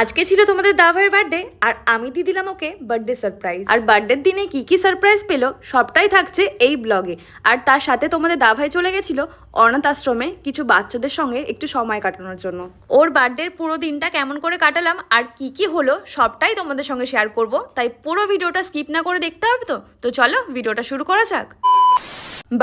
আজকে ছিল তোমাদের দাভাইয়ের বার্থডে আর আমি দিয়ে দিলাম ওকে বার্থডে সারপ্রাইজ। আর বার্থডের দিনে কি কি সারপ্রাইজ পেলো সবটাই থাকছে এই ব্লগে। আর তার সাথে তোমাদের দাভাই চলে গেছিল অনাথ আশ্রমে কিছু বাচ্চাদের সঙ্গে একটু সময় কাটানোর জন্য। ওর বার্থডের পুরো দিনটা কেমন করে কাটালাম আর কি কি হলো সবটাই তোমাদের সঙ্গে শেয়ার করব, তাই পুরো ভিডিওটা স্কিপ না করে দেখতে হবে। তো চলো ভিডিওটা শুরু করা যাক।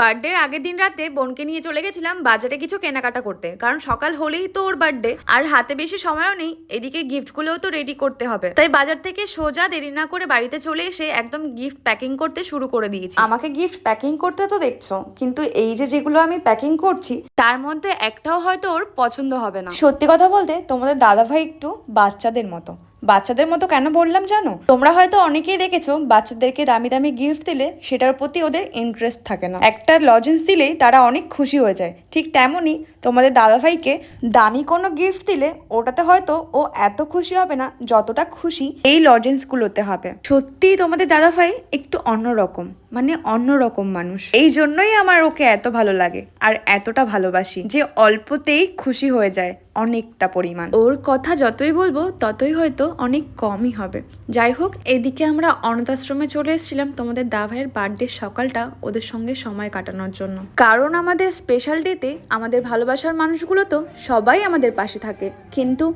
বার্থডের আগের দিন রাতে বোনকে নিয়ে চলে গেছিলাম বাজারে কিছু কেনাকাটা করতে, কারণ সকাল হলেই তো ওর বার্থডে আর হাতে বেশি সময়ও নেই, এদিকে গিফটগুলোও তো রেডি করতে হবে। তাই বাজার থেকে সোজা দেরি না করে বাড়িতে চলে এসে একদম গিফট প্যাকিং করতে শুরু করে দিয়েছি। আমাকে গিফট প্যাকিং করতে তো দেখছো, কিন্তু এই যে যেগুলো আমি প্যাকিং করছি তার মধ্যে একটাও হয়তো ওর পছন্দ হবে না। সত্যি কথা বলতে তোমাদের দাদাভাই একটু বাচ্চাদের মতো। বাচ্চাদের মতো কেন বললাম জানো? তোমরা হয়তো অনেকেই দেখেছো বাচ্চাদেরকে দামি দামি গিফট দিলে সেটার প্রতি ওদের ইন্টারেস্ট থাকে না, একটা লজেন্স দিলেই তারা অনেক খুশি হয়ে যায়। ঠিক তেমনই তোমাদের দাদাভাইকে দামি কোনো গিফট দিলে ওটাতে হয়তো ও এত খুশি হবে না যতটা খুশি এই লজেন্সগুলোতে হবে। সত্যিই তোমাদের দাদাভাই একটু অন্যরকম, মানে অন্যরকম মানুষ। এই জন্যই আমার ওকে এত ভালো লাগে আর এতটা ভালোবাসি যে অল্পতেই খুশি হয়ে যায় অনেকটা পরিমাণ। ওর কথা যতই বলবো ততই হয়তো অনেক কমই হবে। যাই হোক, এদিকে আমরা অনাথ আশ্রমে চলে এসেছিলাম তোমাদের দাভাইয়ের বার্থডে সকালটা ওদের সঙ্গে সময় কাটানোর জন্য। কারণ আমাদের স্পেশাল ডেতে আমাদের ভালোবাসার মানুষগুলো তো সবাই আমাদের পাশে থাকে, কিন্তু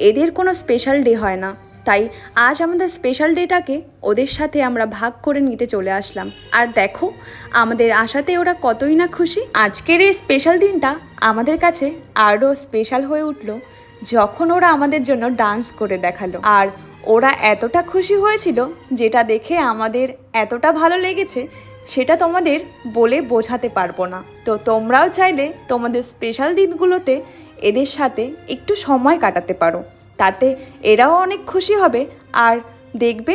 এদের কোনো স্পেশাল ডে হয় না। তাই আজ আমাদের স্পেশাল ডেটাকে ওদের সাথে আমরা ভাগ করে নিতে চলে আসলাম। আর দেখো আমাদের আশাতে ওরা কতই না খুশি। আজকের এই স্পেশাল দিনটা আমাদের কাছে আরও স্পেশাল হয়ে উঠলো যখন ওরা আমাদের জন্য ডান্স করে দেখালো। আর ওরা এতটা খুশি হয়েছিল যেটা দেখে আমাদের এতটা ভালো লেগেছে সেটা তোমাদের বলে বোঝাতে পারবো না। তো তোমরাও চাইলে তোমাদের স্পেশাল দিনগুলোতে এদের সাথে একটু সময় কাটাতে পারো, তাতে এরাও অনেক খুশি হবে আর দেখবে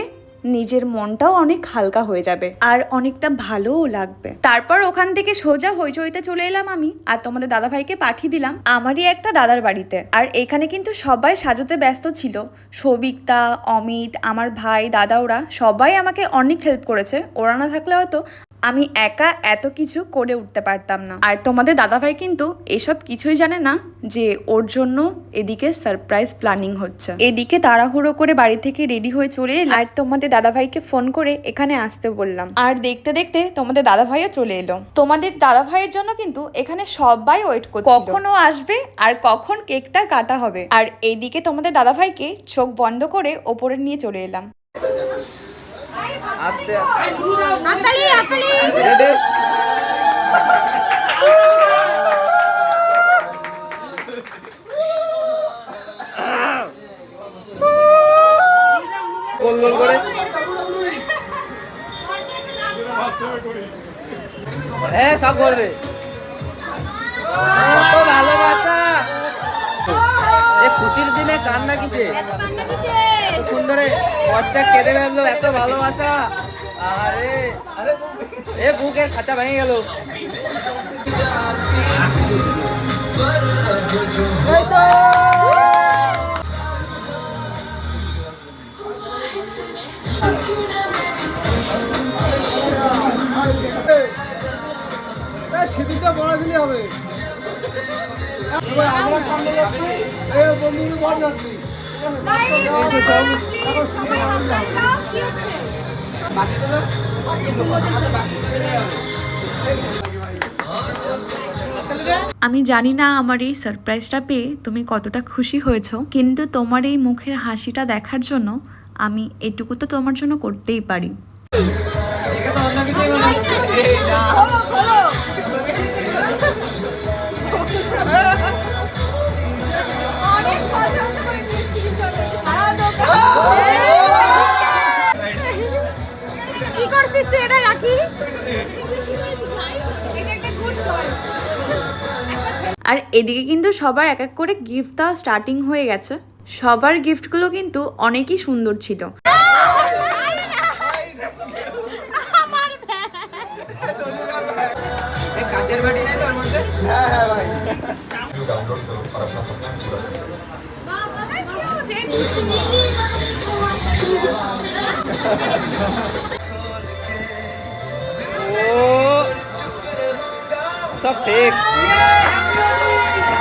নিজের মনটাও অনেক হালকা হয়ে যাবে আর অনেকটা ভালোও লাগবে। তারপর ওখান থেকে সোজা হইচইতে চলে এলাম আমি আর তোমাদের দাদাভাইকে পাঠিয়ে দিলাম আমারই একটা দাদার বাড়িতে। আর এখানে কিন্তু সবাই সাজাতে ব্যস্ত ছিল। সবিকতা, অমিত, আমার ভাই, দাদা, ওরা সবাই আমাকে অনেক হেল্প করেছে। ওরা না থাকলে হয়তো আমি একা এত কিছু করে উঠতে পারতাম না। আর তোমাদের দাদাভাই কিন্তু এসব কিছুই জানে না যে ওর জন্য এদিকে সারপ্রাইজ প্ল্যানিং হচ্ছে। এদিকে তাড়াহুড়ো করে বাড়ি থেকে রেডি হয়ে চলে এলাম আর তোমাদের দাদাভাইকে ফোন করে এখানে আসতে বললাম। আর দেখতে দেখতে তোমাদের দাদাভাইও চলে এলো। তোমাদের দাদাভাইয়ের জন্য কিন্তু এখানে সবাই ওয়েট করছে কখন ও আসবে আর কখন কেকটা কাটা হবে। আর এইদিকে তোমাদের দাদাভাইকে চোখ বন্ধ করে ওপরে নিয়ে চলে এলাম। আস্তে হাততালি হাততালি রেডি গোল গোল করে হ্যাঁ সব করবে। কত ভালোবাসা এ খুশির দিনে কান্না কিসে? এতক্ষণ ধরে কষ্টটা কেঁদে ফেললো, এত ভালোবাসা। আরে এ বুকের খাঁচা ভেঙে গেল। সিঁদুরটা বড় দিলে হবে। আমরা সামনে যাচ্ছি, এই বন্ধু বড় যাচ্ছি। আমি জানি না আমার এই সারপ্রাইজটা পেয়ে তুমি কতটা খুশি হয়েছো, কিন্তু তোমার এই মুখের হাসিটা দেখার জন্য আমি এটুকু তো তোমার জন্য করতেই পারি। কি করছিস তুই? এটা রাখি। আর এদিকে কিন্তু সবার এক এক করে গিফট দেওয়া স্টার্টিং হয়ে গেছে। সবার গিফটগুলো কিন্তু অনেকই সুন্দর ছিল। কাচের বাটি নেই তোর মধ্যে? হ্যাঁ হ্যাঁ ভাই। डाउनलोड करो और अपना सपना पूरा करो। सब ठीक।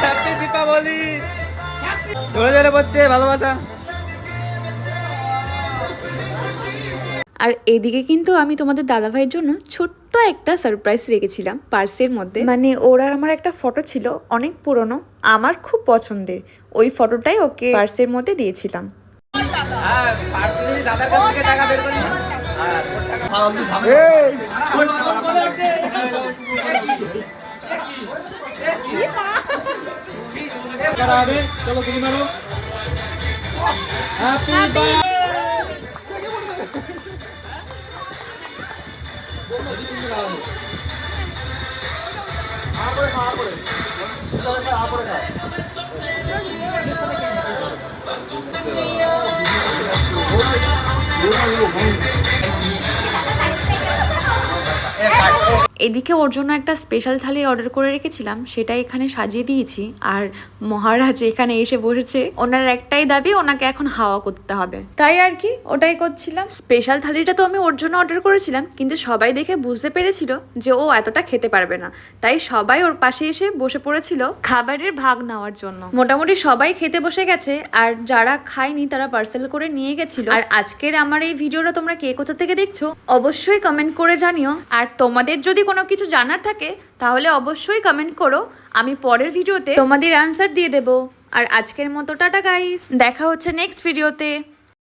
হ্যাপি দীপাবলি। জোরে জোরে বলছে ভালোবাসা। আর এদিকে কিন্তু আমি তোমাদের দাদাভাইয়ের জন্য ছোট্ট একটা সারপ্রাইজ রেখেছিলাম পার্সের মধ্যে। মানে ওর আর আমার একটা ফটো ছিল অনেক পুরনো, আমার খুব পছন্দের। ওই ফটোটাই ওকে পার্সের মধ্যে দিয়েছিলাম। হ্যাঁ, পার্সোনালি দাদার কাছ থেকে টাকা বের করি। হ্যাঁ, তোর টাকা। चलो तुम मारो हैप्पी এদিকে ওর জন্য একটা স্পেশাল থালি অর্ডার করে রেখেছিলাম, সেটা এখানে সাজিয়ে দিয়েছি। আর মহারাজ এখানে এসে বসেছে, ওনার একটাই দাবি, ওনাকে এখন হাওয়া করতে হবে। তাই আর কি ওটাই করছিলাম। স্পেশাল থালিটা তো আমি ওর জন্য অর্ডার করেছিলাম, কিন্তু সবাই দেখে বুঝতে পেরেছিল যে ও এতটা খেতে পারবে না, তাই সবাই ওর পাশে এসে বসে পড়েছিল খাবারের ভাগ নেওয়ার জন্য। মোটামুটি সবাই খেতে বসে গেছে, আর যারা খায়নি তারা পার্সেল করে নিয়ে গেছিল। আর আজকের আমার এই ভিডিওটা তোমরা কে কোথা থেকে দেখছো অবশ্যই কমেন্ট করে জানিও। আর তোমাদের যদি কোনো কিছু জানার থাকে তাহলে অবশ্যই কমেন্ট করো, আমি পরের ভিডিওতে তোমাদের আনসার দিয়ে দেবো। আর আজকের মতো টাটা গাইস, দেখা হচ্ছে নেক্সট ভিডিওতে।